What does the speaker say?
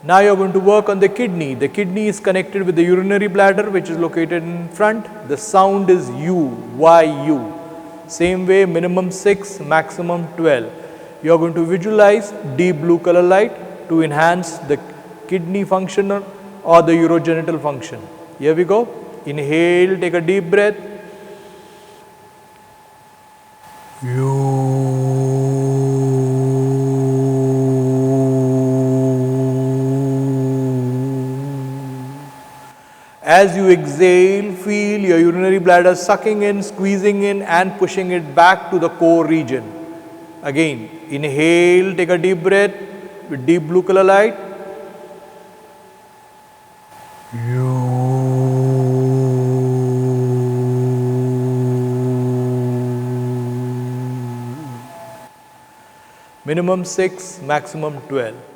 Now you are going to work on the kidney. The kidney is connected with the urinary bladder, which is located in front. The sound is U, Y-U. Same way, minimum 6, maximum 12. You are going to visualize deep blue color light to enhance the kidney function or the urogenital function. Here we go. Inhale, take a deep breath. As you exhale, feel your urinary bladder sucking in, squeezing in and pushing it back to the core region. Again, inhale, take a deep breath with deep blue color light. Minimum 6, maximum 12.